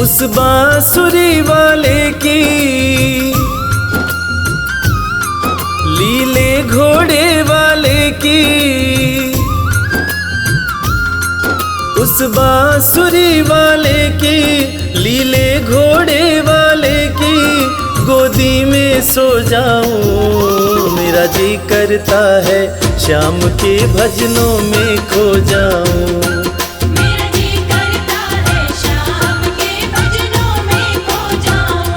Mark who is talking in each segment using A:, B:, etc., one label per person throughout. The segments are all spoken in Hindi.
A: उस बांसुरी वाले की लीले घोड़े वाले की, उस बांसुरी वाले की लीले घोड़े वाले की गोदी में सो जाऊं। मेरा जी करता है श्याम के भजनों में खो जाऊं।
B: मेरा जी करता है श्याम के भजनों में खो जाऊं।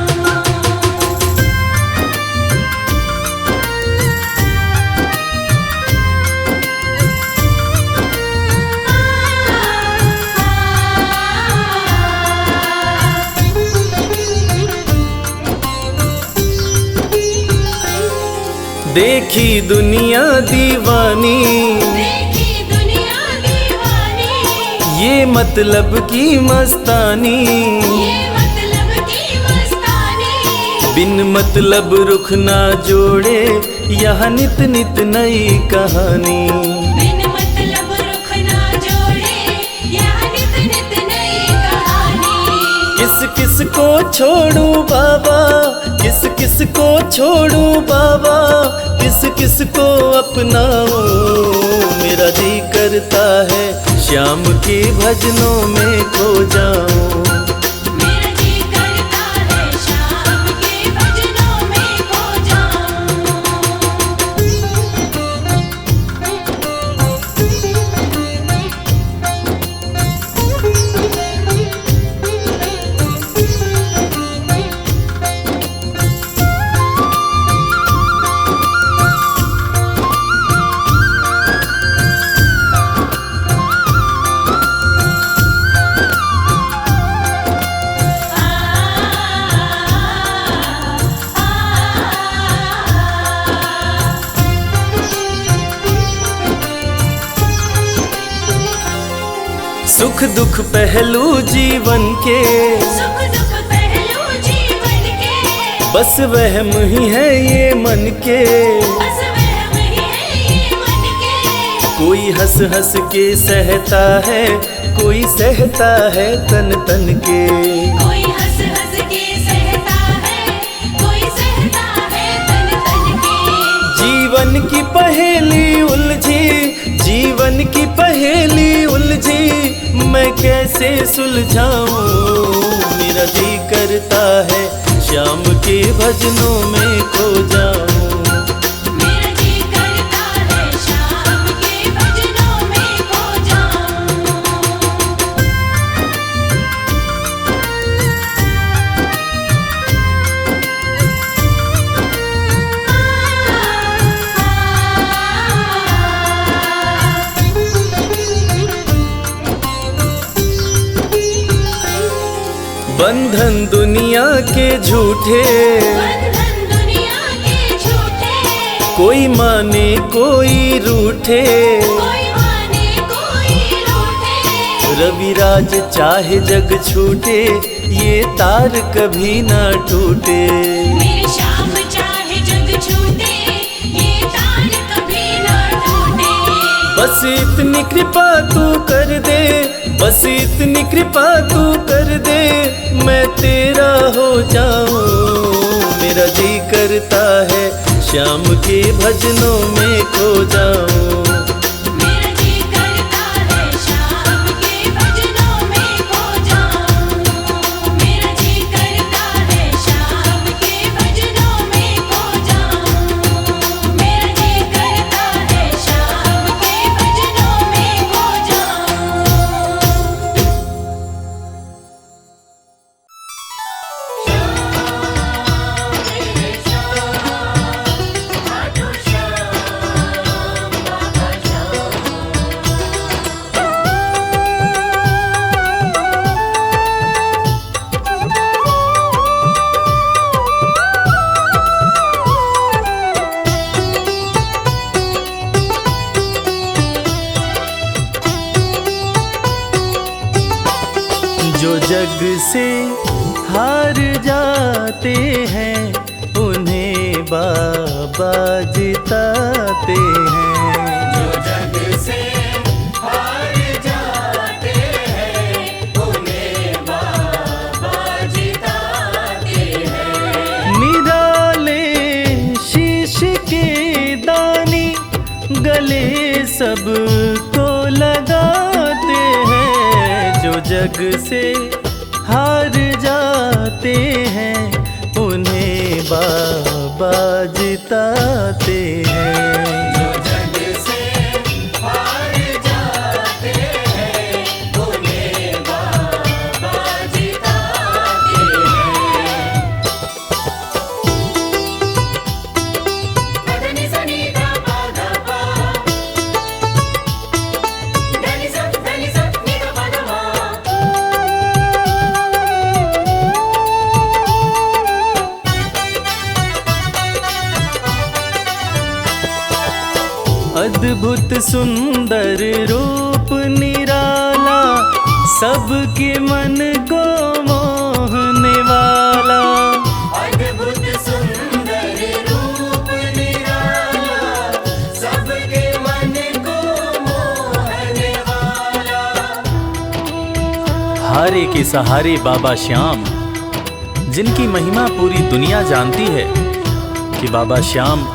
A: देखी दुनिया दीवानी,
B: देखी दुनिया दीवानी,
A: ये मतलब की मस्तानी,
B: ये मतलब की मस्तानी।
A: बिन मतलब रुख ना जोड़े यहाँ नित नित नई कहानी।
B: बिन मतलब रुख ना जोड़े यहाँ नित नित नई कहानी।
A: किस किस को छोड़ूं बाबा, किस किस को छोड़ूं बाबा, किस किस को अपनाऊं। मेरा जी करता है श्याम के भजनों में खो जाऊं।
B: मेरा जी करता है श्याम के भजनों में खो जाऊं।
A: सुख दुख पहलू जीवन के,
B: सुख दुख पहलू जीवन के,
A: बस वहम ही है ये मन के।
B: बस वहम ही है ये मन के।
A: कोई हंस हंस के सहता है, कोई सहता है तन तन के।
B: कोई हंस हंस के सहता है, कोई सहता है तन तन के।
A: जीवन की पहेली उलझी, जीवन की पहेली उलझी, मैं कैसे सुलझाऊं। मेरा जी करता है श्याम के भजनों में खो जाऊं।
B: मेरा जी करता है श्याम के भजनों में खो जाऊं।
A: बंधन दुनिया के झूठे,
B: बंधन दुनिया के झूठे,
A: कोई माने कोई रूठे।
B: कोई माने कोई रूठे।
A: रविराज चाहे जग छूटे, ये तार कभी ना टूटे।
B: मेरे श्याम चाहे जग छूटे, ये तार कभी ना टूटे।
A: बस इतनी कृपा तू कर दे, बस इतनी कृपा तू कर दे, मैं तेरा हो जाऊं। मेरा जी करता है श्याम के भजनों में खो जाऊं।
B: मेरा जी करता है श्याम के भजनों में खो जाऊं। मेरा जी करता है श्याम के भजनों में खो जाऊं। मेरा जी करता है श्याम के भजनों में खो जाऊं।
A: जो जग से हार जाते हैं, उन्हें बाबा जिताते हैं।
C: जो जग से हार जाते हैं, उन्हें बाबा
A: को लगाते हैं, जो जग से हार जाते हैं उन्हें बाबा जिताते हैं।
C: जो जग से हार जाते हैं उन्हें बाबा जिताते हैं। पदनि सनि धा पा धा पा, धनि सा नि धा पा धा मा।
A: अद्भुत सुंदर रूप निराला, सबके मन को मोहने वाला।
C: अद्भुत सुंदर रूप निराला, सबके मन को मोहने वाला।
A: हारे के सहारे बाबा श्याम, जिनकी महिमा पूरी दुनिया जानती है कि बाबा श्याम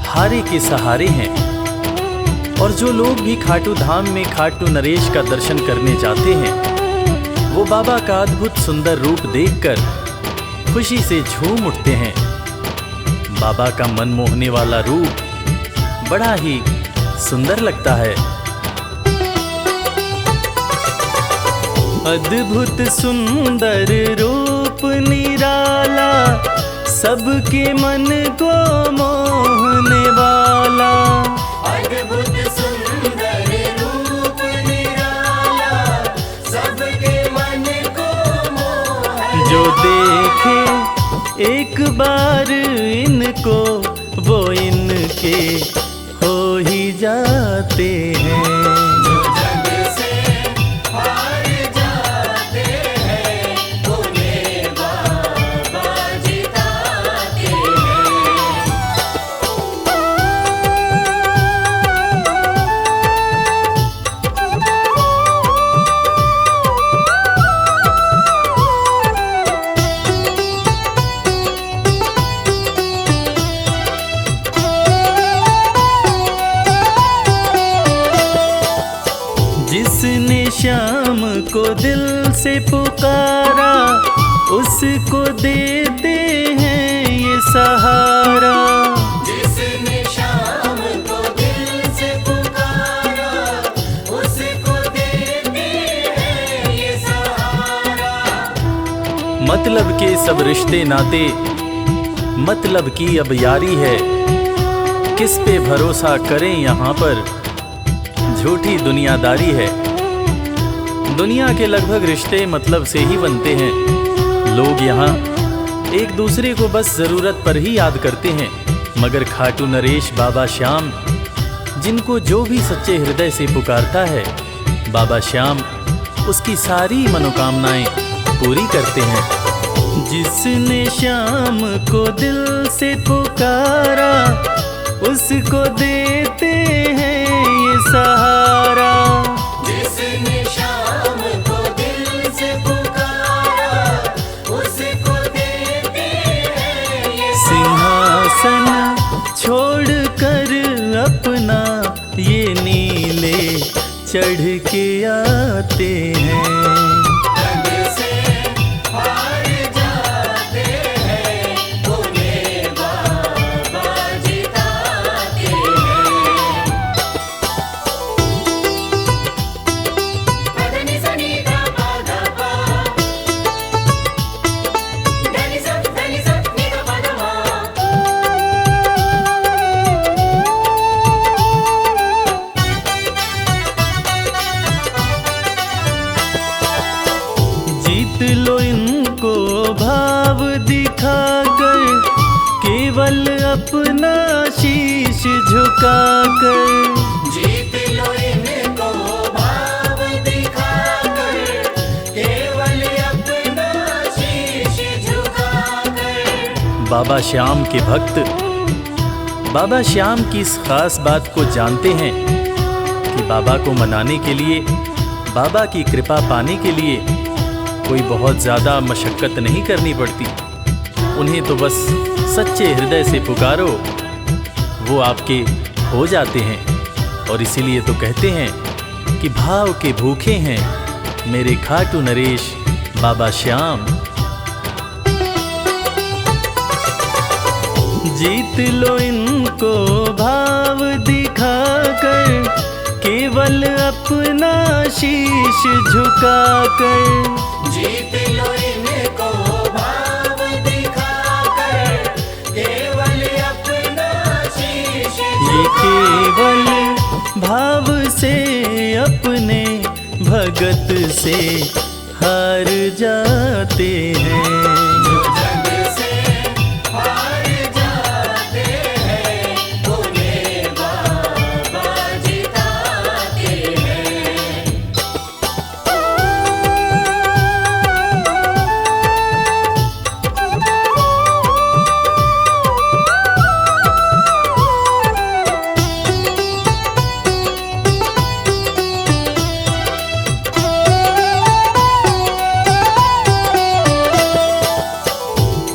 A: हारे के सहारे हैं। और जो लोग भी खाटू धाम में खाटू नरेश का दर्शन करने जाते हैं, वो बाबा का अद्भुत सुंदर रूप देखकर खुशी से झूम उठते हैं। बाबा का मन मोहने वाला रूप बड़ा ही सुंदर लगता है। अद्भुत सुंदर रूप निराला, सबके मन को मोहने वाला।
C: अद्भुत सुंदर रूप निराला, सबके मन को मोहने।
A: जो देखे एक बार इनको, वो इनके हो ही जाते हैं।
C: जो जग से हार जाते हैं उन्हें बाबा जिताते हैं।
A: जिसने श्याम को दिल से पुकारा, उसको देते हैं ये सहारा।
C: जिसने शाम को दिल से पुकारा, उसको देते हैं ये सहारा।
A: मतलब के सब रिश्ते नाते, मतलब की अब यारी है। किस पे भरोसा करें यहाँ पर, झूठी दुनियादारी है। दुनिया के लगभग रिश्ते मतलब से ही बनते हैं। लोग यहाँ एक दूसरे को बस जरूरत पर ही याद करते हैं, मगर खाटू नरेश बाबा श्याम, जिनको जो भी सच्चे हृदय से पुकारता है, बाबा श्याम उसकी सारी मनोकामनाएं पूरी करते हैं। जिसने श्याम को दिल से पुकारा, उसको देते हैं ये सहारा।
C: जिसने शाम को दिल से पुकारा, उसको देते हैं ये
A: सिंहासन छोड़कर अपना ये नीले चढ़ के आते हैं।
C: जग से हार जाते हैं उन्हें बाबा जिताते हैं। पदनि सनि धा पा धा पा, धनि सा नि धा पा धा मा।
A: जीत लो इनको भाव दिखाकर, केवल अपना शीश झुकाकर।
C: जीत लो इनको भाव दिखाकर, केवल अपना शीश झुकाकर।
A: बाबा श्याम के भक्त बाबा श्याम की इस खास बात को जानते हैं कि बाबा को मनाने के लिए, बाबा की कृपा पाने के लिए कोई बहुत ज़्यादा मशक्क़त नहीं करनी पड़ती। उन्हें तो बस सच्चे हृदय से पुकारो, वो आपके हो जाते हैं। और इसीलिए तो कहते हैं कि भाव के भूखे हैं मेरे खाटू नरेश बाबा श्याम। जीत लो इनको भाव दिखाकर, केवल अपना शीश झुकाकर।
C: जीत लो इनको भाव दिखाकर, केवल अपना शीश
A: ये केवल भाव से अपने भगत से हार जाते हैं।
C: जो जग से हार जाते हैं, उन्हें बाबा जिताते हैं।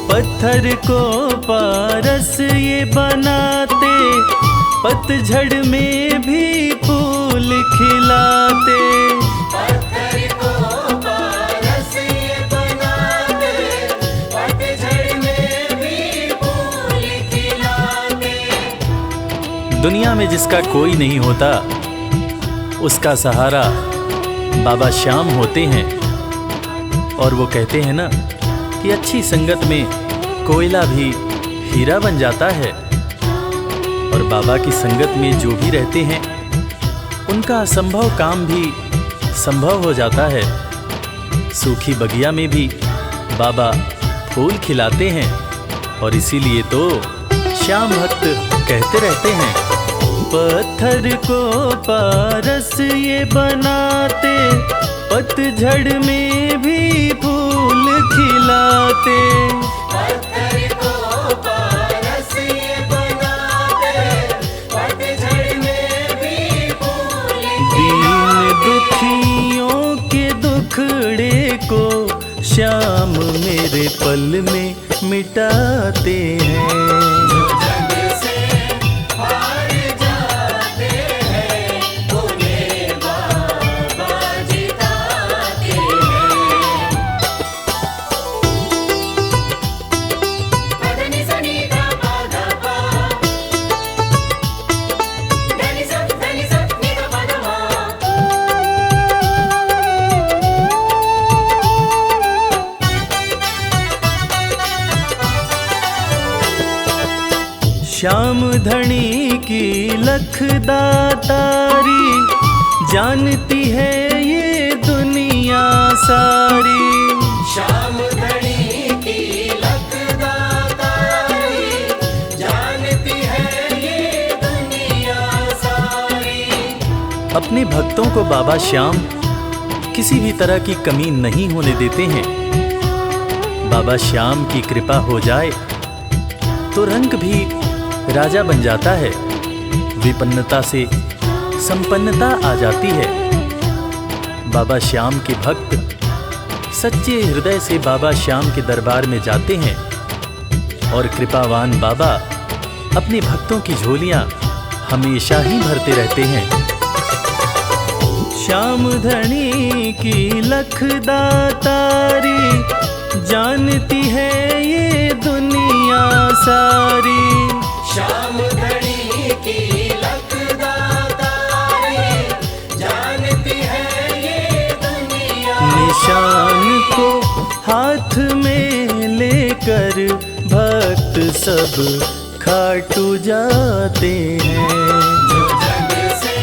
A: पत्थर को पारस ये बनाते, पतझड़ में भी फूल खिलाते।
C: पत्थर को पारस ये बनाते, पतझड़ में भी फूल खिलाते।
A: दुनिया में जिसका कोई नहीं होता, उसका सहारा बाबा श्याम होते हैं। और वो कहते हैं ना कि अच्छी संगत में कोयला भी हीरा बन जाता है। और बाबा की संगत में जो भी रहते हैं, उनका असंभव काम भी संभव हो जाता है। सूखी बगिया में भी बाबा फूल खिलाते हैं। और इसीलिए तो श्याम भक्त कहते रहते हैं, पत्थर को पारस ये बनाते, पतझड़ में भी फूल खिलाते।
C: पत्थर को पारस ये बनाते, पतझड़ में भी फूल
A: दीन दुखियों के दुखड़े को श्याम मेरे पल में मिटाते हैं।
C: जो जग से हार जाते हैं, उन्हें बाबा जिताते हैं। पदनि सनि धा पा धा पा, धनि सा नि धा पा धा मा।
A: श्याम धनी की लखदातारी, जानती है ये दुनिया सारी।
C: श्याम धनी की लखदातारी, जानती है ये दुनिया सारी।
A: अपने भक्तों को बाबा श्याम किसी भी तरह की कमी नहीं होने देते हैं। बाबा श्याम की कृपा हो जाए तो रंग भी राजा बन जाता है। विपन्नता से संपन्नता आ जाती है। बाबा श्याम के भक्त सच्चे हृदय से बाबा श्याम के दरबार में जाते हैं और कृपावान बाबा अपने भक्तों की झोलियां हमेशा ही भरते रहते हैं। श्याम धनी की लखदातारी, जानती है ये दुनिया सारी।
C: श्याम धनी की लखदातारी, जानती है ये दुनिया।
A: निशान को हाथ में लेकर भक्त सब खाटू जाते हैं।
C: जो जग से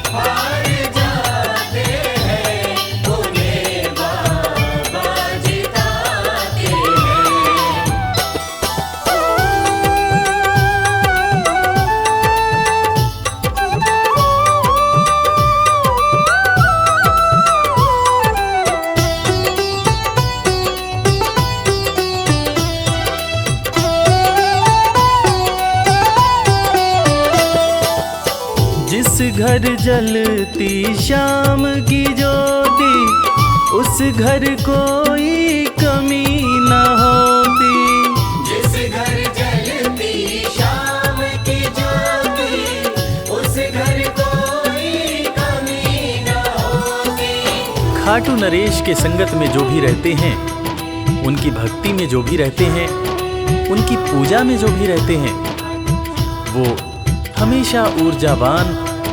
C: हार जाते हैं, उन्हें बाबा जिताते हैं।
A: जिस घर जलती शाम की ज्योति, उस घर कोई कमी न होती।
C: जिस घर जलती शाम की ज्योति, उस घर को
A: खाटू नरेश के संगत में जो भी रहते हैं, उनकी भक्ति में जो भी रहते हैं, उनकी पूजा में जो भी रहते हैं, वो हमेशा ऊर्जावान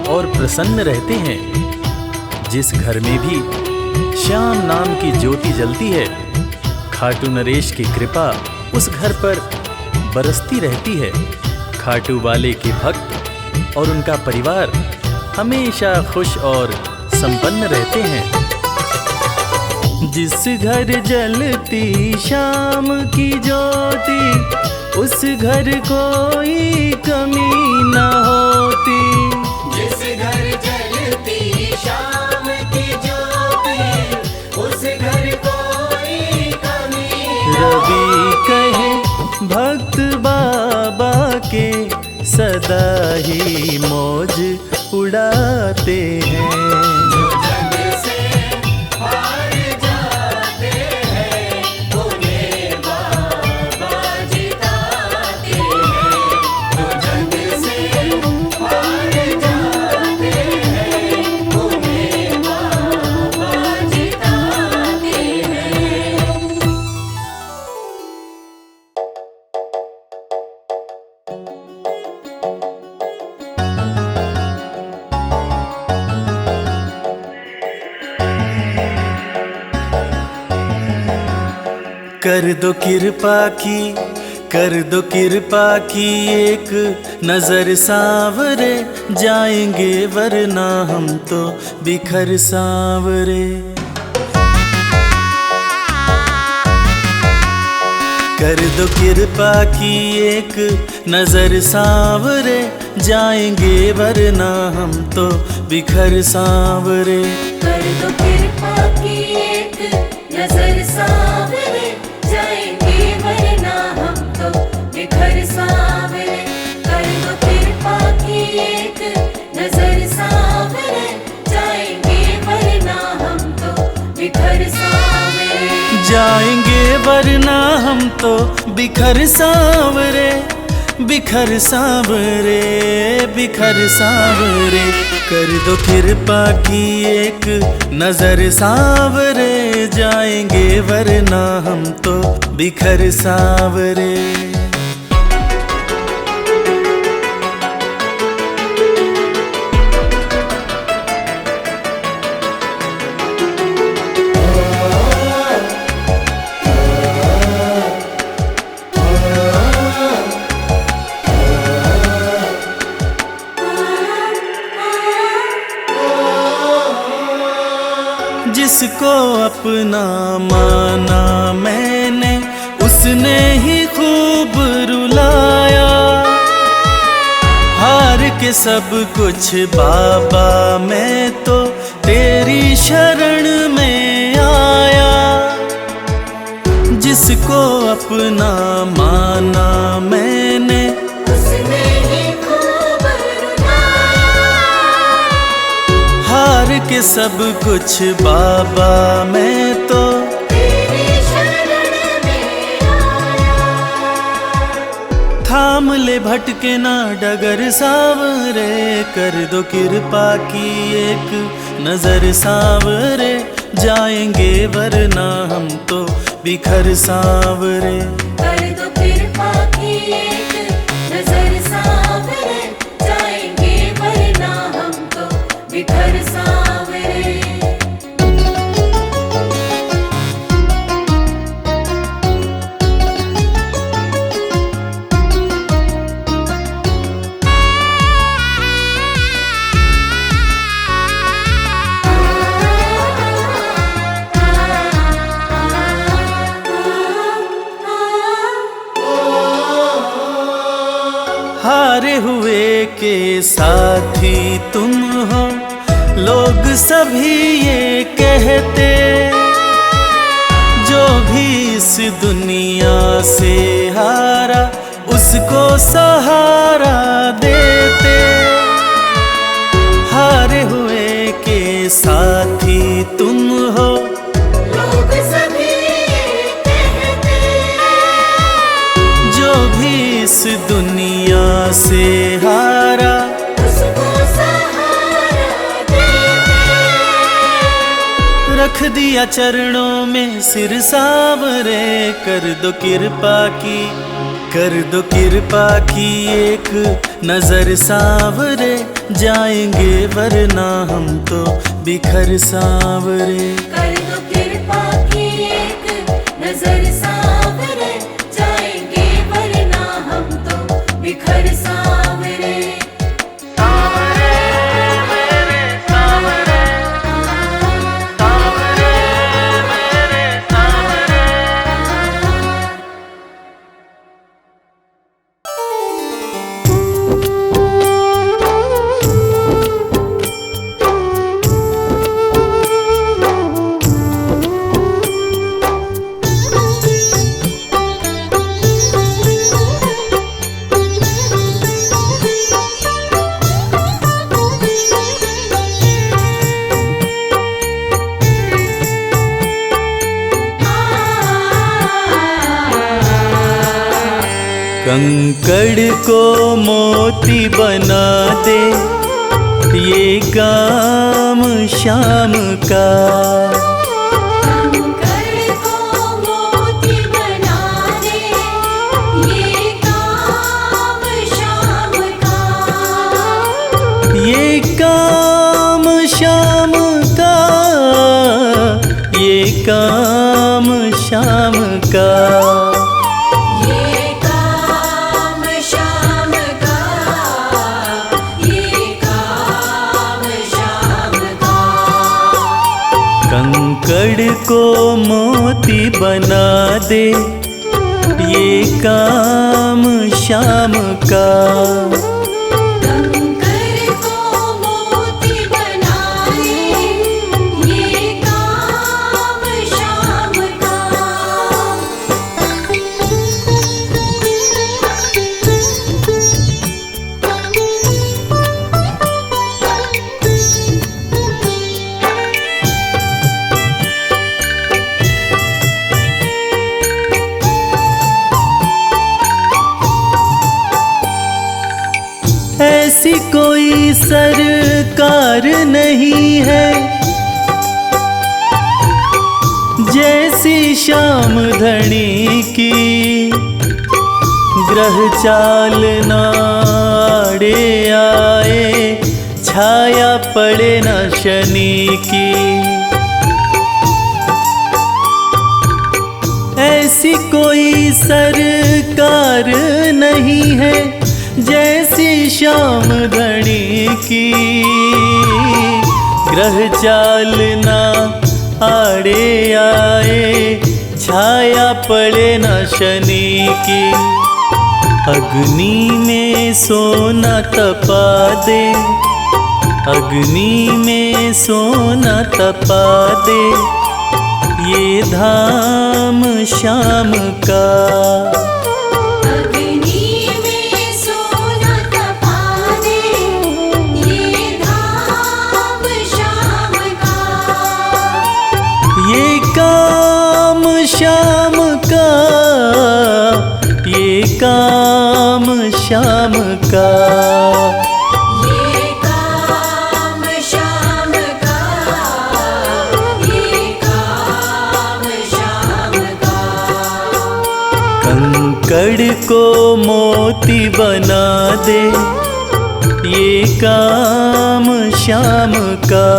A: और प्रसन्न रहते हैं। जिस घर में भी श्याम नाम की ज्योति जलती है, खाटू नरेश की कृपा उस घर पर बरसती रहती है। खाटू वाले के भक्त और उनका परिवार हमेशा खुश और संपन्न रहते हैं। जिस घर जलती शाम की ज्योति, उस घर कोई कमी न होती।
C: जिस घर जलती शाम की ज्योति, उस घर कोई कमी
A: रवि कहे भक्त बाबा के, सदा ही मौज उड़ाते हैं।
C: जो जग से हार जाते हैं, उन्हें बाबा जिताते हैं। जो जग से हार जाते हैं, उन्हें बाबा जिताते हैं।
A: कर दो कृपा की, कर दो कृपा की, एक नजर सांवरे जाएंगे वरना हम तो बिखर सांवरे। कर दो कृपा की, एक नजर सांवरे जाएंगे वरना हम तो बिखर सांवरे।
B: कर दो कृपा की, एक नजर सांवरे जाएंगे वरना हम तो बिखर सांवरे। कर दो कृपा की, एक नजर सांवरे जाएंगे वरना हम तो बिखर सांवरे।
A: जाएंगे वरना हम तो बिखर सांवरे, बिखर सांवरे, बिखर सांवरे। कर दो कृपा की, एक नजर सांवरे जाएंगे वरना हम तो बिखर सांवरे। जिसको अपना माना मैंने, उसने ही खूब रुलाया। हार के सब कुछ बाबा मैं तो तेरी शरण में आया। जिसको अपना माना मैंने,
B: उसने ही खूब रुलाया।
A: हार के सब कुछ बाबा मैं तो
B: तेरी शरण में आया।
A: थाम ले भटके ना डगर सांवरे। कर दो कृपा की, एक नजर सांवरे जाएंगे वरना हम तो बिखर सांवरे।
B: कर दो कृपा की, एक नजर सांवरे जाएंगे वरना हम तो बिखर सांवरे।
A: हारे हुए के साथी तुम हो, लोग सभी ये कहते। जो भी इस दुनिया से हारा, उसको सहारा देते। हारे हुए के साथी तुम हो,
B: लोग सभी ये कहते।
A: जो भी इस दुनिया से हारा,
B: उसको सहारा देते।
A: रख दिया चरणों में सिर सावरे, कर दो कृपा की, कर दो कृपा की एक नजर सावरे, जाएंगे वरना हम तो बिखर सावरे।
B: कर दो कृपा की एक नजर सावरे, जाएंगे वरना हम तो बिखर सावरे।
A: कंकड़ को मोती बना दे, ये काम शाम का।
B: कंकड़ को मोती बना दे, ये काम शाम का।
A: ये काम शाम का, ये काम शाम का। कंकड़ को मोती बना दे, ये काम शाम का।
B: कंकड़ को मोती बना दे, ये काम शाम का।
A: ऐसी कोई सरकार नहीं है जैसी श्याम धनी की, ग्रह चाल नाड़े आए, छाया पड़े न शनि की। ऐसी कोई सरकार नहीं है जैसी श्याम धनी की, ग्रह चाल ना आड़े आए, छाया पड़े न शनि की। अग्नि में सोना तपा दे, अग्नि में सोना तपा दे, ये धाम शाम का। ये काम शाम का, ये काम शाम का।
B: ये काम शाम का, ये काम शाम का।
A: कंकड़ को मोती बना दे, ये काम शाम का।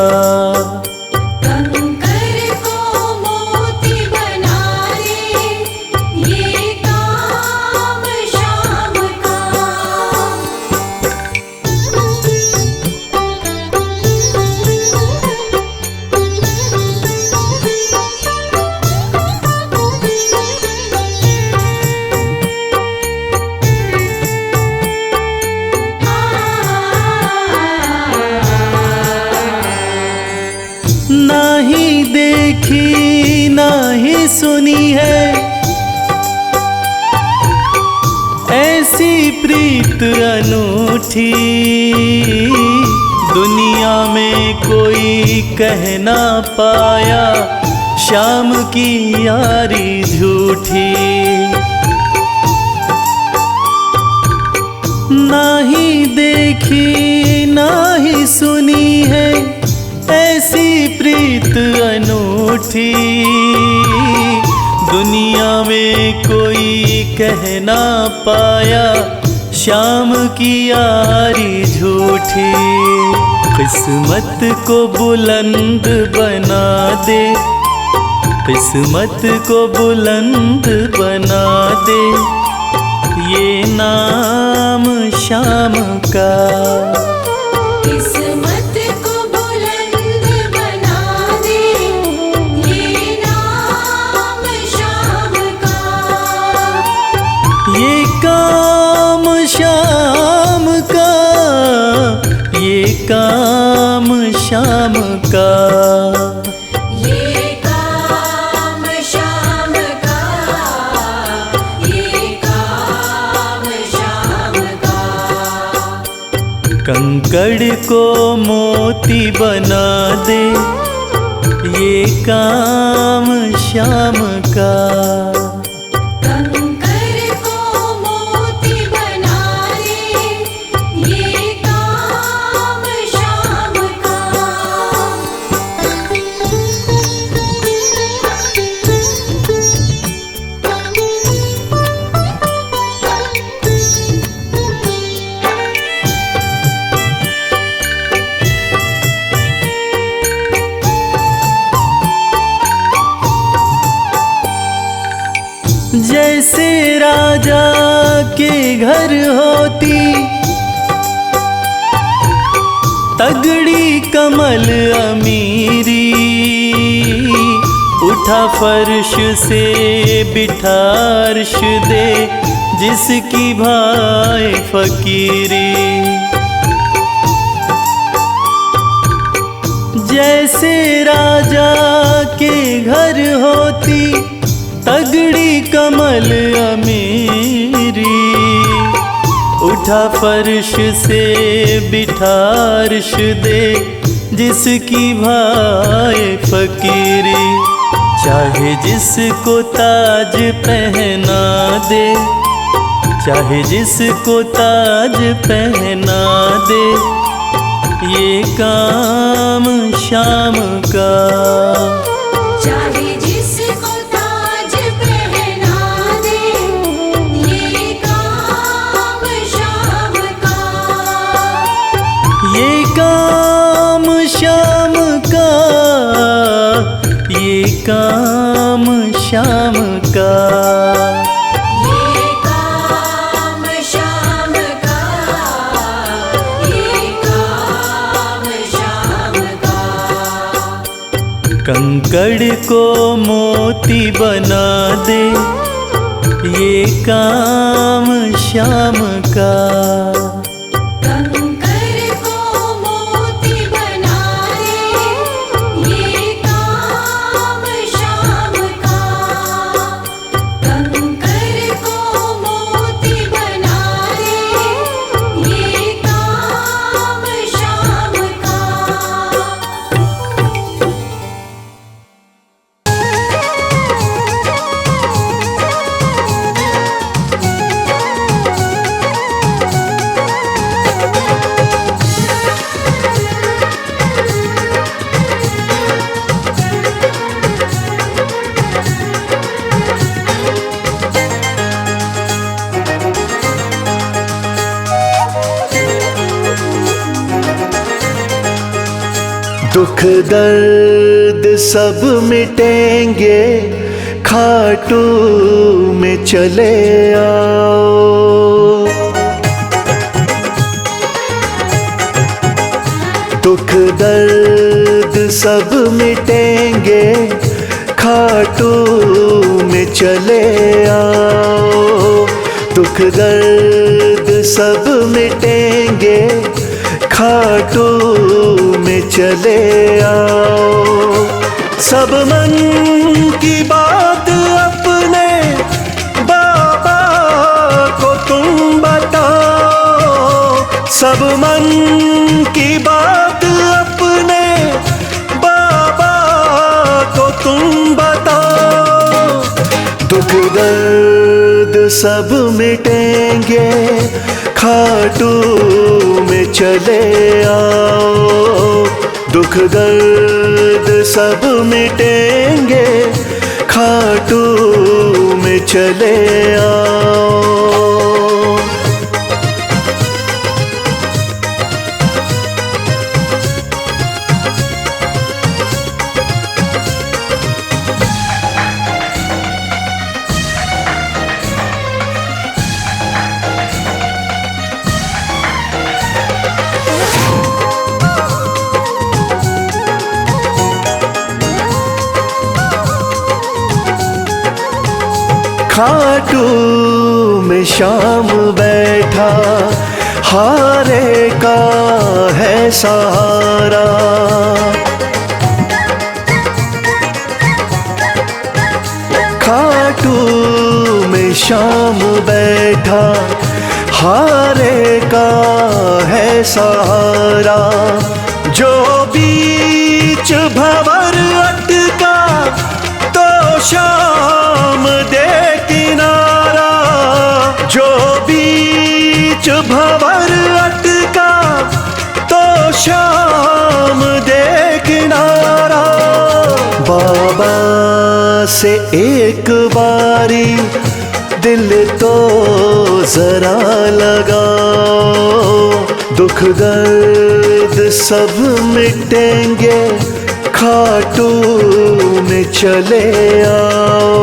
A: नहीं देखी नहीं सुनी है ऐसी प्रीत अनूठी, दुनिया में कोई कह ना पाया शाम की यारी झूठी। नहीं देखी नहीं सुनी है ऐसी प्रीत अनूठी, झूठी, दुनिया में कोई कह ना पाया श्याम की यारी झूठी। किस्मत को बुलंद बना दे, किस्मत को बुलंद बना दे, ये नाम श्याम का।
B: किस्मत को बुलंद बना दे, ये नाम श्याम का।
A: ये काम श्याम का, ये काम श्याम का।
B: ये काम श्याम का, ये काम श्याम का।
A: कंकड़ को मोती बना दे, ये काम श्याम का।
B: कंकर को मोती बना दे, ये काम श्याम का।
A: जैसे राजा के घर होती तगड़ी कमल अमीरी, उठा फर्श से बिठा अर्श दे, जिसकी भाई फकीरी। जैसे राजा के घर होती तगड़ी कमल अमीरी, उठा फर्श से बिठा अर्श दे, जिसकी भाई फकीरी। चाहे जिसको ताज पहना दे, चाहे जिसको ताज पहना दे, ये काम श्याम का।
B: चाहे जिसको ताज पहना दे, ये काम श्याम का।
A: ये काम श्याम का, ये काम श्याम का।
B: ये काम श्याम का, ये काम श्याम का।
A: कंकड़ को मोती बना दे, ये काम श्याम का।
B: कंकर को मोती बना दे, ये काम श्याम का। कंकर को मोती बना दे, ये काम श्याम का।
D: दुख दर्द सब मिटेंगे, खाटू में चले आओ। दुख दर्द सब मिटेंगे, खाटू में चले आओ। दुख दर्द सब मिटेंगे, खाटू में चले आओ। सब मन की बात अपने बाबा को तुम बताओ। सब मन की बात अपने बाबा को तुम बताओ। दुख दर्द सब मिटेंगे, खाटू में चले आओ। दुख दर्द सब मिटेंगे, खाटू में चले आओ। खाटू में शाम बैठा, हारे का है सहारा। खाटू में शाम बैठा, हारे का है सहारा। जो बीच भंवर अटका, तो शाम दे किनारा। जो बीच भंवर अटका, तो शाम दे किनारा। बाबा से एक बारी दिल तो जरा लगाओ, दुख दर्द सब मिटेंगे, खाटू में चले आओ।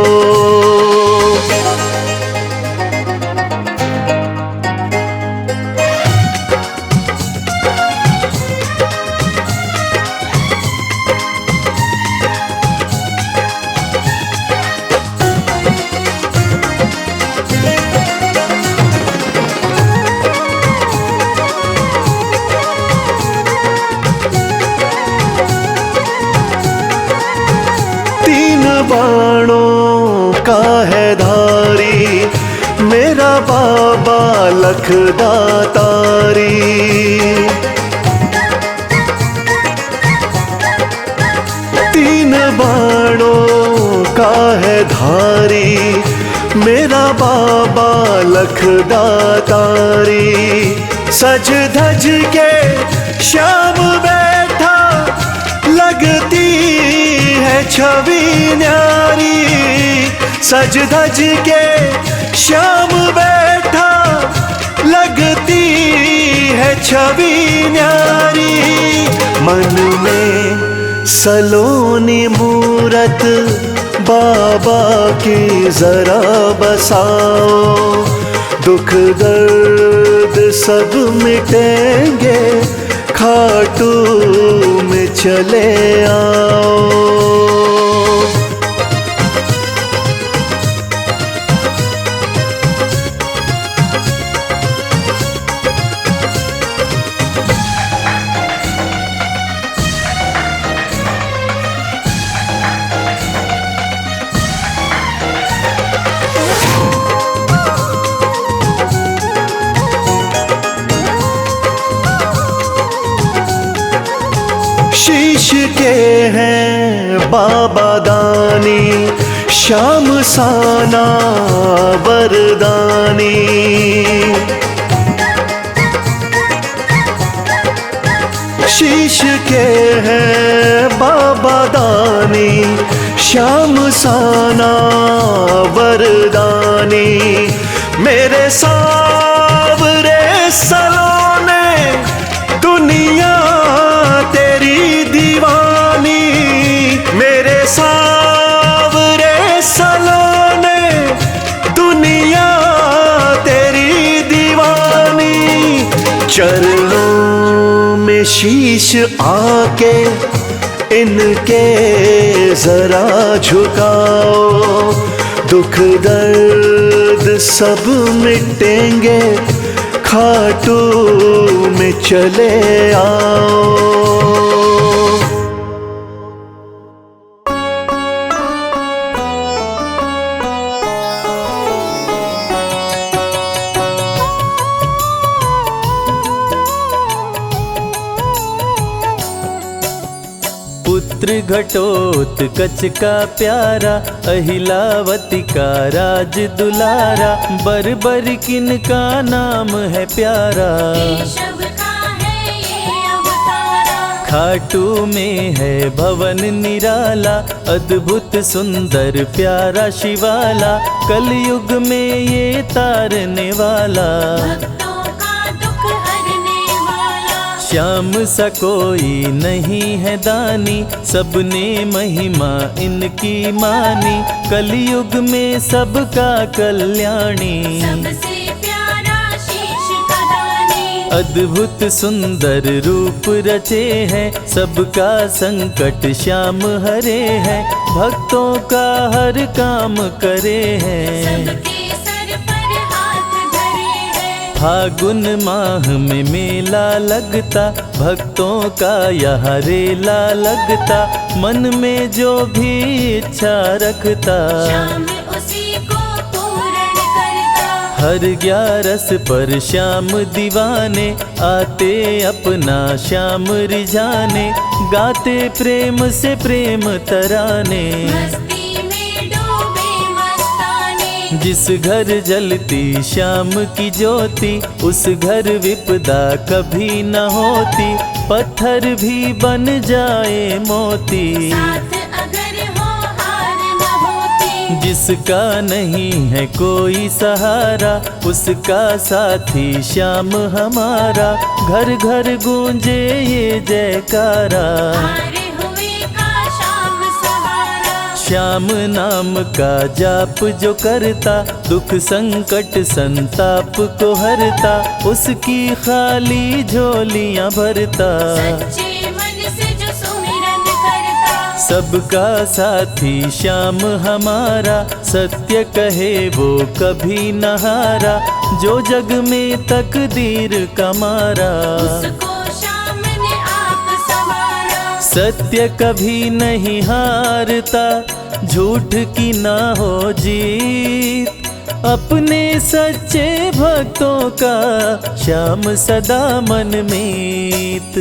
D: बाणों का है धारी, मेरा बाबा लखदातारी। तीन बाणों का है धारी, मेरा बाबा लखदातारी। सज धज के श्याम बैठा, लगती है छवि न्यारी। सज धज के श्याम बैठा, लगती है छवि न्यारी। मन में सलोनी मूरत बाबा की जरा बसाओ, दुख दर्द सब मिटेंगे, खाटू में चले आओ। शीश के हैं बाबा दानी, श्याम साना वरदानी। शीश के हैं बाबा दानी, श्याम साना वरदानी। मेरे सावरे सलोने, दुनिया तेरी दीवानी। मेरे सावरे सलोने, दुनिया तेरी दीवानी। चरणों में शीश आके इनके जरा झुकाओ, दुख दर्द सब मिटेंगे, खाटू में चले आओ।
A: पुत्र घटोत्कच का प्यारा, अहिलावती का राज दुलारा। बरबर किन का नाम है प्यारा,
B: केशव का है ये अवतारा।
A: खाटू में है भवन निराला, अद्भुत सुंदर प्यारा शिवाला, कलयुग में ये तारने वाला।
B: भक्तों का दुख हरने वाला,
A: श्याम सा कोई नहीं है दानी, सबने महिमा इनकी मानी, कलयुग में सबका कल्याणी।
B: सबसे प्यारा शीश का दानी,
A: अद्भुत सुंदर रूप रचे हैं, सबका संकट श्याम हरे हैं, भक्तों का हर काम करे हैं।
B: सबके सर पर हाथ धरे हैं।
A: फागुन माह में मेला लगता, भक्तों का यहाँ रेला लगता, मन में जो भी इच्छा रखता,
B: श्याम उसी को पूर्ण करता।
A: हर 11 पर श्याम दीवाने, आते अपना श्याम रिझाने, गाते प्रेम से प्रेम तराने।
B: मस्ती में डूबे मस्ताने,
A: जिस घर जलती श्याम की ज्योति, उस घर विपदा कभी न होती, पत्थर भी बन जाए मोती।
B: साथ अगर हो हार न होती,
A: जिसका नहीं है कोई सहारा, उसका साथी श्याम हमारा, घर घर गूंजे ये जयकारा।
B: हारे हुए का श्याम सहारा।
A: श्याम नाम का जाप जो करता, दुख संकट संताप को हरता, उसकी खाली झोलियां भरता।
B: सच्चे मन से जो सुमिरन करता,
A: सबका साथी श्याम हमारा, सत्य कहे वो कभी न हारा, जो जग में तकदीर का मारा।
B: उसको श्याम ने आप संवारा।
A: सत्य कभी नहीं हारता, झूठ की ना हो जीत, अपने सच्चे भक्तों का श्याम सदा मन मीत।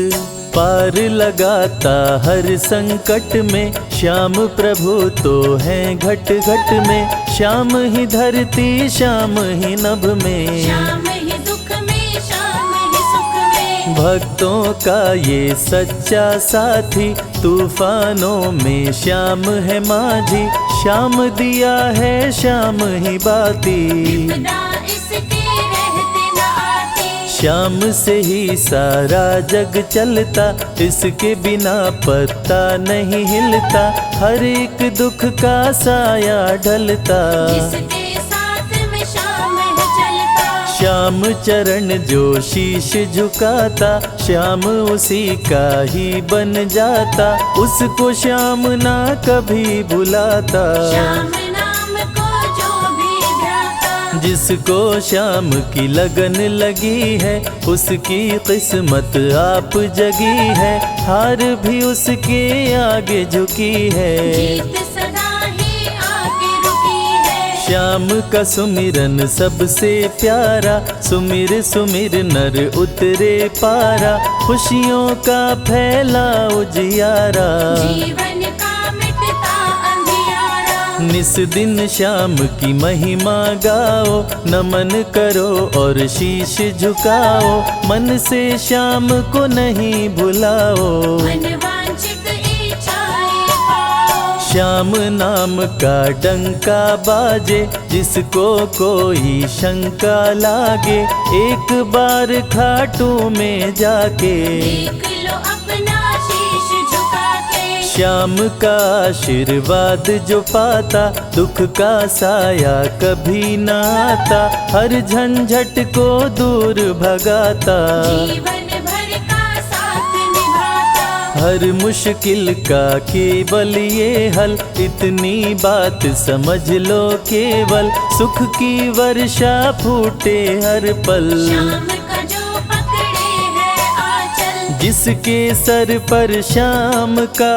A: पार लगाता हर संकट में, श्याम प्रभु तो हैं घट घट में, श्याम ही धरती श्याम ही नभ में,
B: श्याम ही दुख में श्याम ही सुख में।
A: भक्तों का ये सच्चा साथी, तूफानों में श्याम है माझी, श्याम दिया है श्याम ही बाती।
B: विपदा इसके रहते न आती,
A: श्याम से ही सारा जग चलता, इसके बिना पत्ता नहीं हिलता, हर एक दुख का साया ढलता।
B: जिसके साथ में श्याम है चलता,
A: श्याम चरण जो शीश झुकाता, श्याम उसी का ही बन जाता, उसको श्याम ना कभी बुलाता।
B: श्याम नाम को जो भी ध्याता,
A: जिसको श्याम की लगन लगी है, उसकी किस्मत आप जगी है, हार भी उसके आगे झुकी है।
B: जीत सदा ही आगे रुकी है।
A: श्याम का सुमिरन सबसे प्यारा, सुमिर सुमिर नर उतरे पारा, खुशियों का फैला उजियारा।
B: जीवन का मिटता अंधियारा,
A: निस दिन श्याम की महिमा गाओ, नमन करो और शीश झुकाओ, मन से श्याम को नहीं भुलाओ।
B: मन वांछित इच्छाएं पाओ,
A: श्याम नाम का डंका बाजे, जिसको कोई शंका लागे, एक बार खाटू में जाके,
B: देख लो अपना शीश झुका के।
A: श्याम का आशीर्वाद जो पाता, दुख का साया कभी न आता, हर झंझट को दूर भगाता,
B: जीवन भर का साथ निभाता।
A: हर मुश्किल का केवल ये हल, इतनी बात समझ लो केवल, सुख की वर्षा फूटे हर पल।
B: श्याम का जो पकड़े है आंचल,
A: जिसके सर पर श्याम का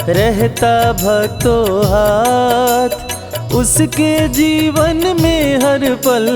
A: रहता भक्तों हाथ, उसके जीवन में हर पल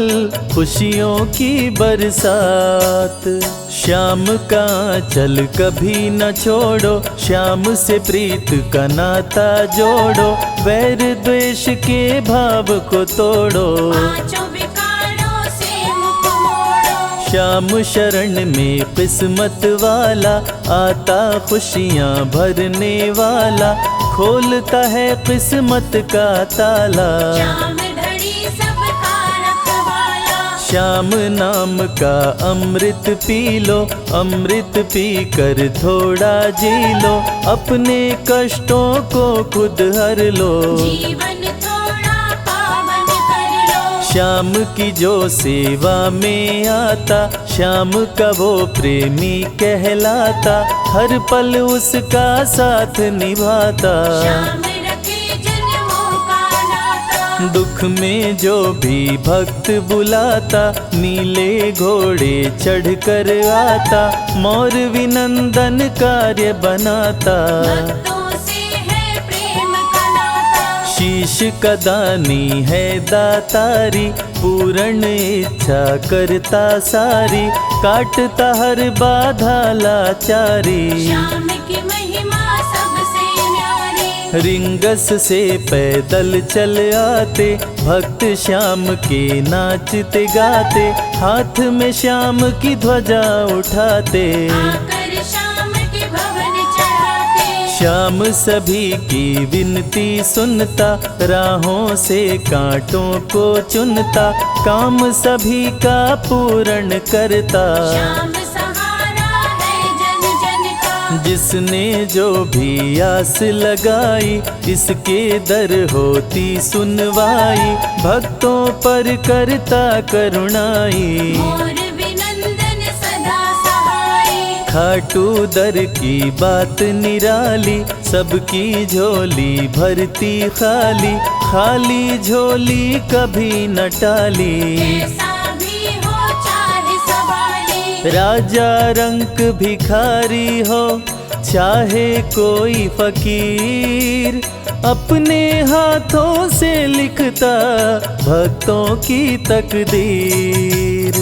A: खुशियों की बरसात। श्याम का चल कभी न छोड़ो, श्याम से प्रीत का नाता जोड़ो, वैर द्वेष के भाव को तोड़ो।
B: पांचों विकारों से मुख मोड़ो,
A: श्याम शरण में किस्मत वाला आता खुशियाँ भरने वाला, खोलता है किस्मत का ताला।
B: श्याम धड़ी सबका रखवाला,
A: श्याम नाम का अमृत पी लो, अमृत पी कर थोड़ा जी लो, अपने कष्टों को खुद हर लो।
B: जीवन थोड़ा पावन कर लो।
A: श्याम की जो सेवा में आता, श्याम का वो प्रेमी कहलाता, हर पल उसका साथ निभाता।
B: श्याम रखे जन्मों का नाता,
A: दुख में जो भी भक्त बुलाता, नीले घोड़े चढ़ कर आता, मोर विनंदन कार्य बनाता।
B: भक्तों से है प्रेम का नाता,
A: शीश का दानी है दातारी, पूर्ण इच्छा करता सारी, काटता हर बाधा लाचारी।
B: श्याम की महिमा सबसे न्यारी,
A: रिंगस से पैदल चल आते, भक्त श्याम के नाचते गाते, हाथ में श्याम की ध्वजा उठाते।
B: आकर श्याम के भवन चढ़ाते,
A: श्याम सभी की विनती सुनता, राहों से कांटों को चुनता, काम सभी का पूर्ण करता।
B: श्याम सहारा है जन जन का,
A: जिसने जो भी आस लगाई, इसके दर होती सुनवाई, भक्तों पर करता करुणाई।
B: मोर विनंदन सदा सहाय,
A: खाटू दर की बात निराली, सबकी झोली भरती खाली, खाली झोली कभी न टाली।
B: कैसा भी हो चाहे सवाली,
A: राजा रंक भिखारी हो चाहे कोई फकीर, अपने हाथों से लिखता भक्तों की तकदीर।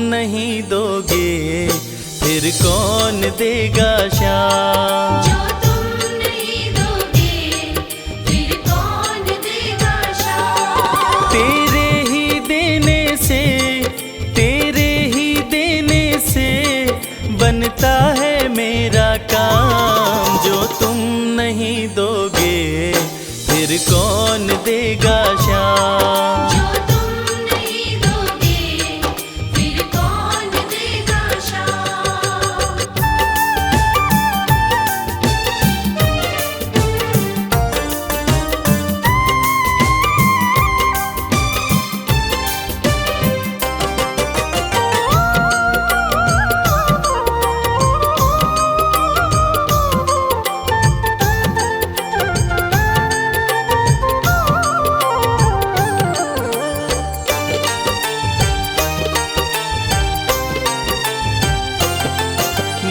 A: नहीं दोगे फिर कौन देगा श्याम।
B: जो तुम नहीं दोगे फिर कौन देगा श्याम।
A: तेरे ही देने से, तेरे ही देने से बनता है मेरा काम। जो तुम नहीं दोगे फिर कौन देगा श्याम।
B: जो तुम नहीं दोगे फिर कौन देगा श्याम।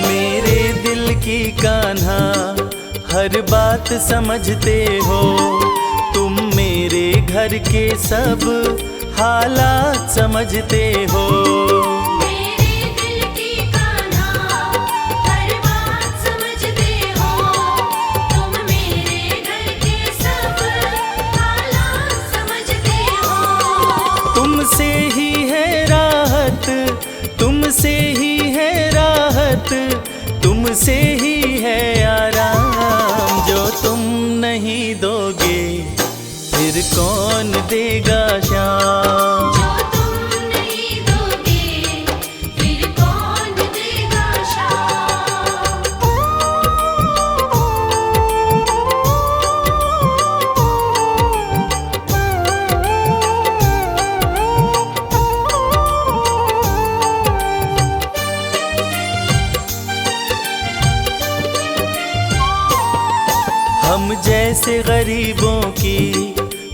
A: मेरे दिल की कान्हा हर बात समझते हो, तुम मेरे घर के सब हालात समझते हो।
B: मेरे दिल की कान्हा हर बात समझते हो, तुम मेरे घर के सब हालात समझते हो।
A: तुमसे ही है राहत, तुमसे ही है राहत, तुमसे ही है आराम। जो तुम नहीं दोगे फिर कौन देगा श्याम।
B: जो तुम नहीं दोगे फिर कौन देगा श्याम।
A: हम जैसे गरीबों की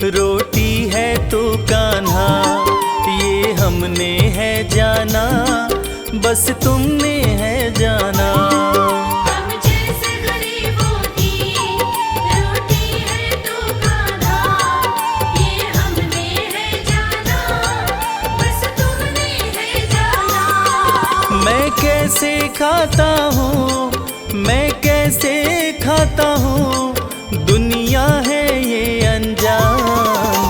A: रोटी है तू कान्हा, ये हमने है जाना, बस तुमने है जाना।
B: हम जैसे गरीबों की रोटी है तू खाना, ये हमने है जाना, बस तुमने है जाना।
A: मैं कैसे खाता हूँ, मैं कैसे खाता हूँ, दुनिया है ये अनजान।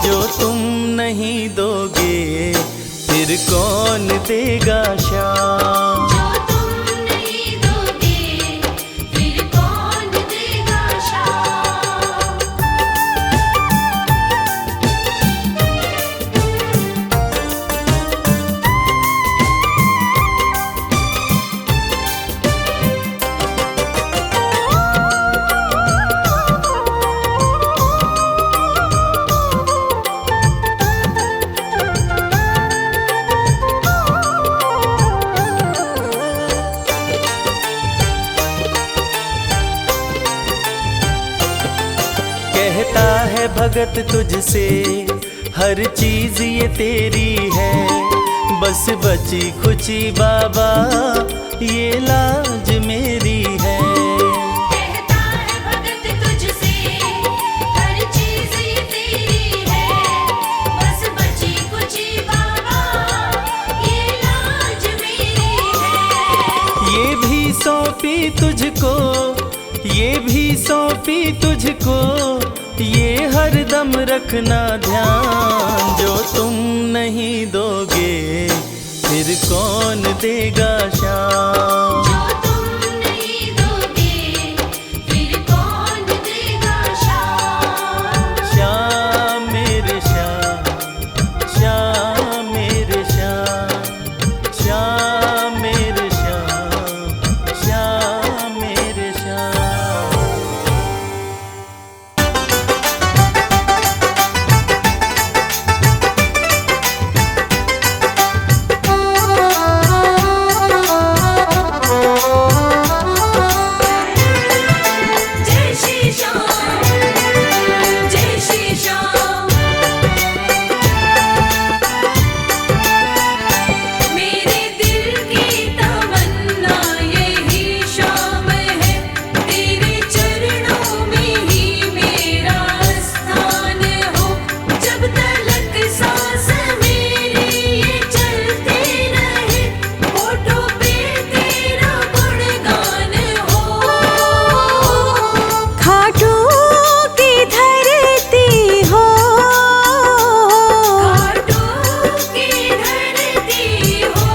A: जो तुम नहीं दोगे फिर कौन देगा शाम।
B: जो तुम नहीं दोगे फिर कौन देगा शाम।
A: कहता है भगत तुझसे हर चीज ये तेरी है, बस बची खुची बाबा ये लाज मेरी है।
B: कहता है भगत तुझसे हर चीज ये तेरी है, बस बची कुची बाबा ये लाज मेरी है।
A: ये भी सौंपी तुझको, ये भी सौंपी तुझको, ये हर दम रखना ध्यान। जो तुम नहीं दोगे फिर कौन देगा शाम।
B: जो तुम नहीं दोगे फिर कौन देगा शाम।
A: श्याम मेरे श्याम, श्याम मेरे श्याम, श्याम मेरे श्याम, श्याम मेरे श्याम।
B: जय श्री श्याम, जय श्री श्याम। मेरे दिल की तमन्ना यही शाम है, तेरे चरणों में ही मेरा स्थान हो। जब तलक सांस मेरी ये चलती रहे, होठों पे तेरा गुणगान हो।
E: खाटू की धरती हो,
B: घाटों की धरती हो,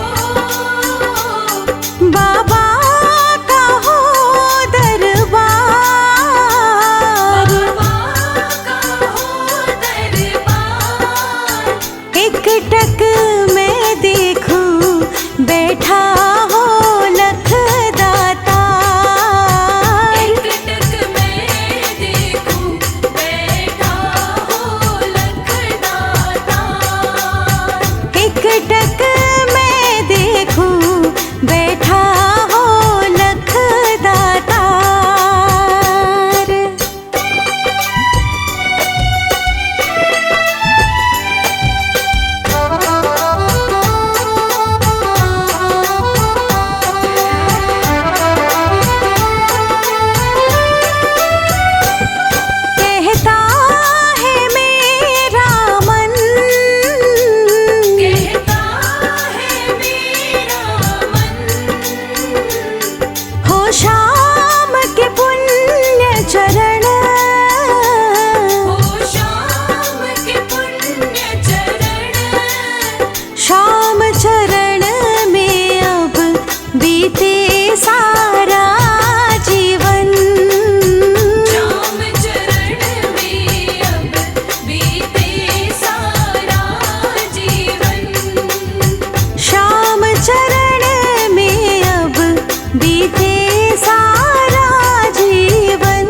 E: बाबा का हो दरबार।
B: बाबा का हो दरबार।
E: एक टक मैं देखूं बैठा हो लखदाता।
B: एक टक मैं देखूं बैठा हो लखदाता।
E: एक टक मैं देखूं बैठा हो लखदाता। कहता है मेरा मन,
B: कहता है मेरा मन,
E: हो शाम के पुण्य चरण।
B: हो शाम के पुण्य चरण।
E: शाम चरण में अब बीते सारा जीवन।
B: शाम चरण में अब बीते सारा जीवन।
E: शाम चरण में अब बीते सारा जीवन।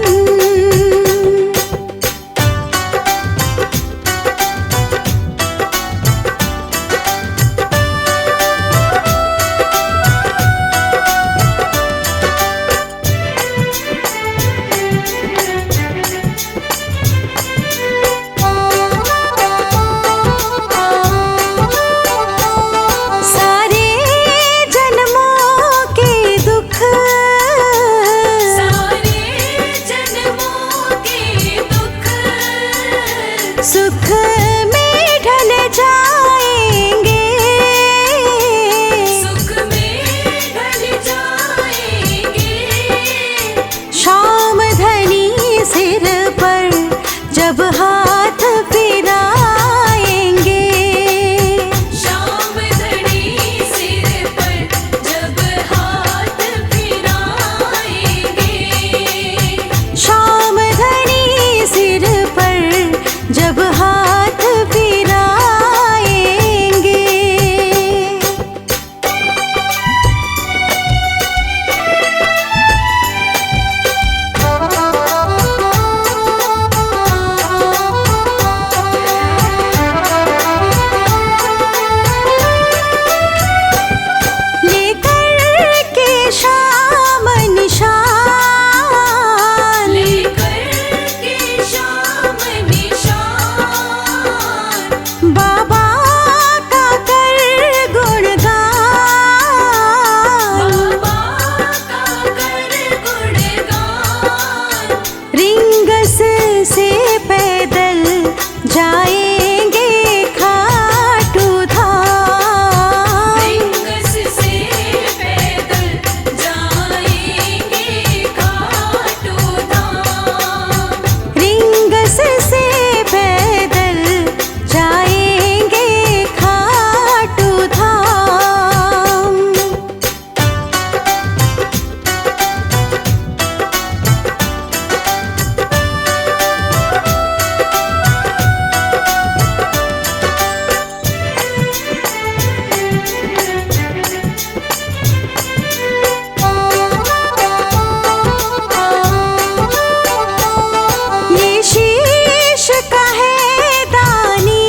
E: से पैदल जाएंगे खाटू धाम।
B: रिंगस से पैदल जाएंगे खाटू धाम।
E: रिंगस से पैदल जाएंगे खाटू धाम। ये शीश का है दानी,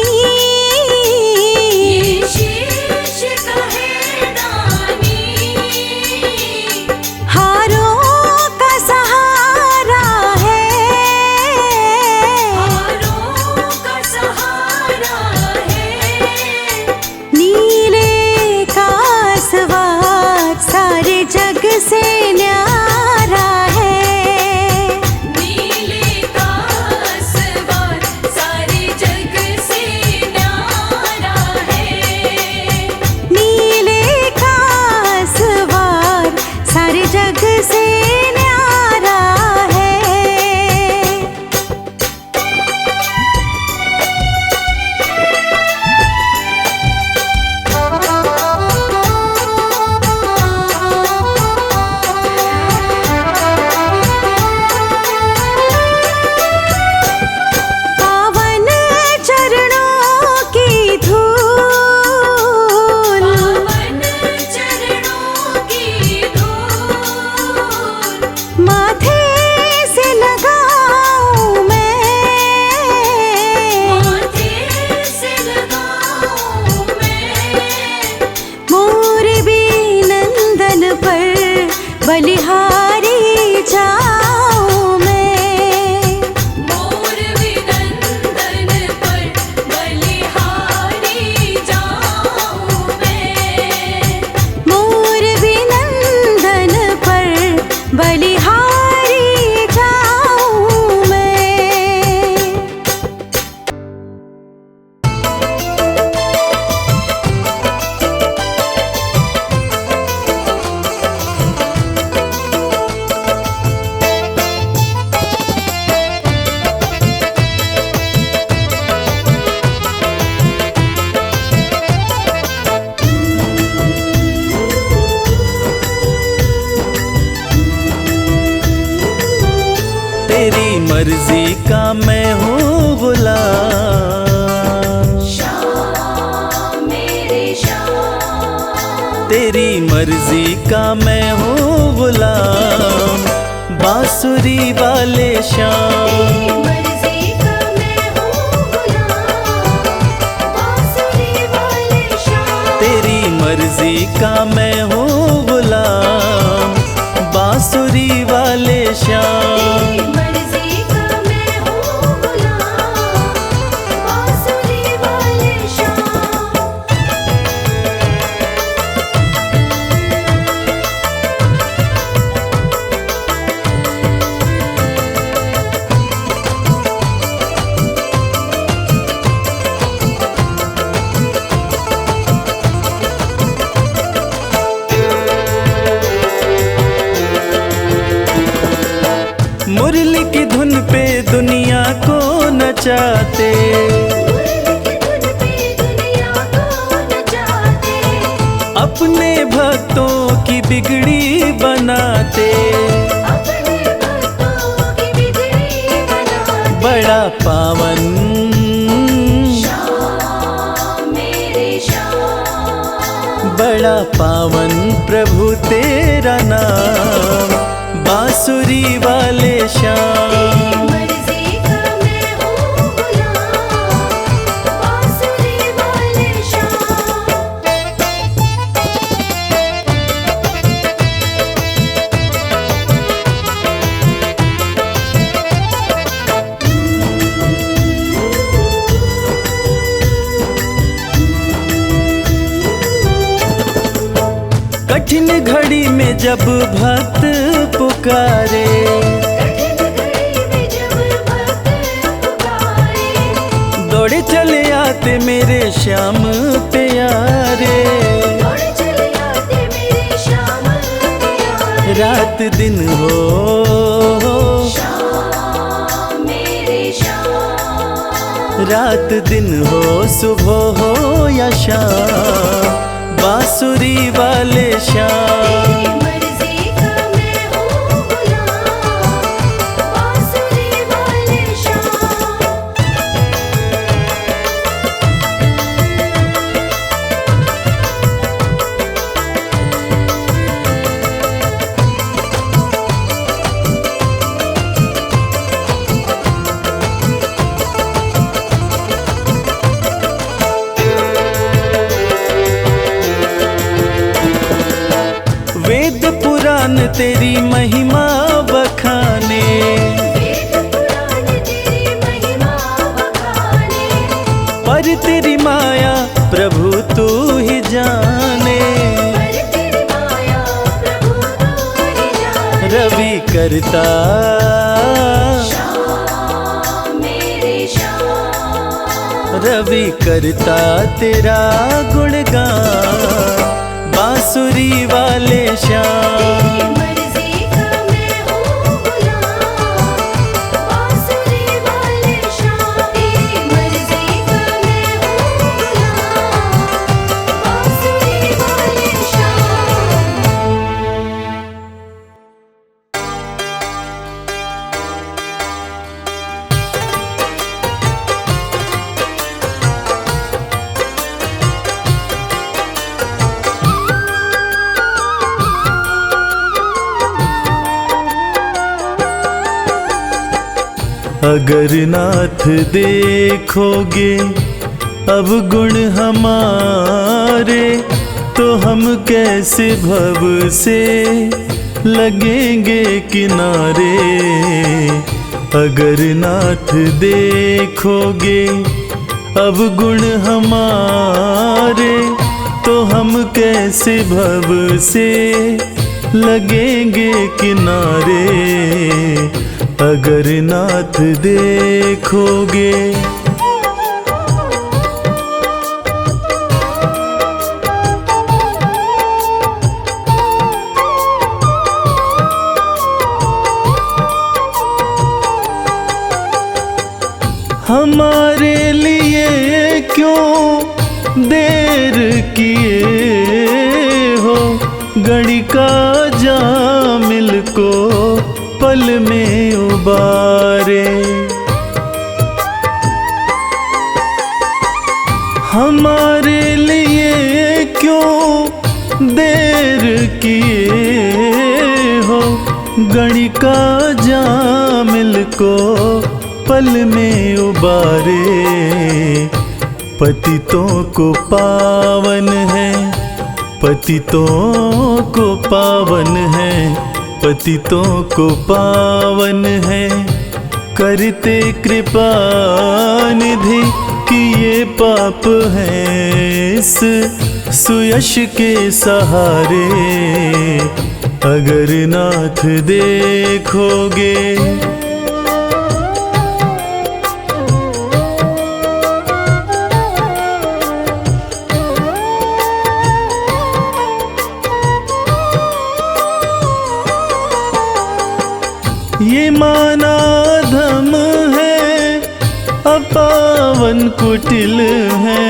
B: ये शीश का है दानी।
E: हारों का सहारा है,
B: हारों का सहारा है।
E: नीले का सवार सारे जग से न्यारा है।
B: नीले का सवार सारे जग से न्यारा है।
E: नीले का सवार सारे जग से न्यारा है। पावन चरणों की धूल,
B: पावन चरणों की धूल
E: माथे से लगाऊं मैं,
B: माथे से लगाऊं मैं।
E: मोर भी नंदन पर बलिहारी जाऊं मैं।
B: मोर विनंदन पर बलिहारी जाऊं मैं।
E: मोर भी नंदन पर बलिहारी जाऊं मैं।
A: तेरी मर्जी का मैं हूँ गुलाम।
B: श्याम मेरे श्याम।
A: तेरी मर्जी का मैं हूँ गुलाम। बांसुरी वाले श्याम।
B: मर्जी का मैं हूँ गुलाम। बांसुरी वाले श्याम।
A: तेरी मर्जी का मैं हूँ गुलाम। बांसुरी वाले श्याम।
B: मर्जी का मैं हूँ गुलाम। बांसुरी वाले श्याम।
A: मुरली की धुन पे दुनिया को नचाते।
B: दुनिया को नचाते।
A: अपने भक्तों की बिगड़ी बनाते।
B: अपने भक्तों की बिगड़ी बनाते।
A: बड़ा पावन
B: श्याम मेरे श्याम।
A: बड़ा पावन प्रभु तेरा नाम। बांसुरी वाले श्याम।
B: मर्जी का मैं हूँ गुलाम। बांसुरी वाले श्याम।
A: कठिन घड़ी में जब भक्त पुकारे।
B: कठिन घड़ी में जब भक्त
A: श्याम प्यारे।
B: दौड़ चले आते मेरे श्याम प्यारे।
A: रात दिन हो
B: श्याम मेरे श्याम।
A: रात दिन हो सुबह हो या शाम, बांसुरी वाले श्याम।
B: तेरी मर्जी का मैं हूँ गुलाम, बांसुरी वाले श्याम।
A: वेद पुराण तेरी महिमा बखाने,
B: वेद पुराण तेरी महिमा बखाने।
A: पर तेरी माया प्रभु तू ही जाने।
B: पर तेरी माया प्रभु तू ही जाने।
A: रवि करता
B: श्याम मेरे श्याम।
A: रवि करता तेरा गुणगान, बांसुरी वाले श्याम।
B: तेरी मर्जी का मैं हूँ गुलाम, बांसुरी वाले श्याम। तेरी मर्जी का मैं हूँ गुलाम, बांसुरी वाले श्याम।
A: अगर नाथ देखोगे अब गुण हमारे, तो हम कैसे भव से लगेंगे किनारे। अगर नाथ देखोगे अब गुण हमारे, तो हम कैसे भव से लगेंगे किनारे। अगर नाथ देखोगे हमारे लिए क्यों देर किए हो, गणिका जामिल को पल में उबारे। हमारे लिए क्यों देर किए हो, गणिका जामिल को पल में उबारे। पतितों को पावन है, पतितों को पावन है, पतितों को पावन है, करते कृपा निधि कि ये पाप हैं इस सुयश के सहारे। अगर नाथ देखोगे ये माना धम है, अपावन कुटिल है,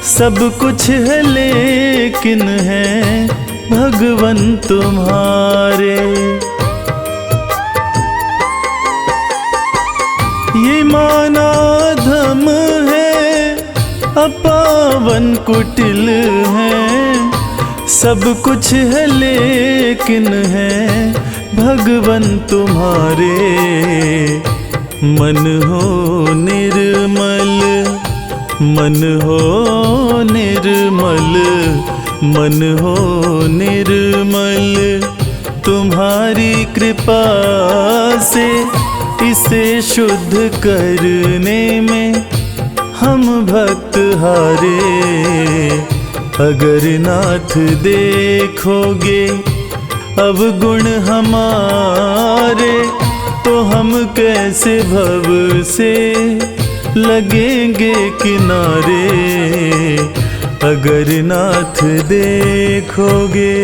A: सब कुछ है लेकिन है भगवन तुम्हारे। ये माना धम है, अपावन कुटिल है, सब कुछ है लेकिन है भगवन तुम्हारे। मन हो निर्मल, मन हो निर्मल, मन हो निर्मल, तुम्हारी कृपा से इसे शुद्ध करने में हम भक्त हारे। अगर नाथ देखोगे अब गुण हमारे, तो हम कैसे भव से लगेंगे किनारे अगर नाथ देखोगे।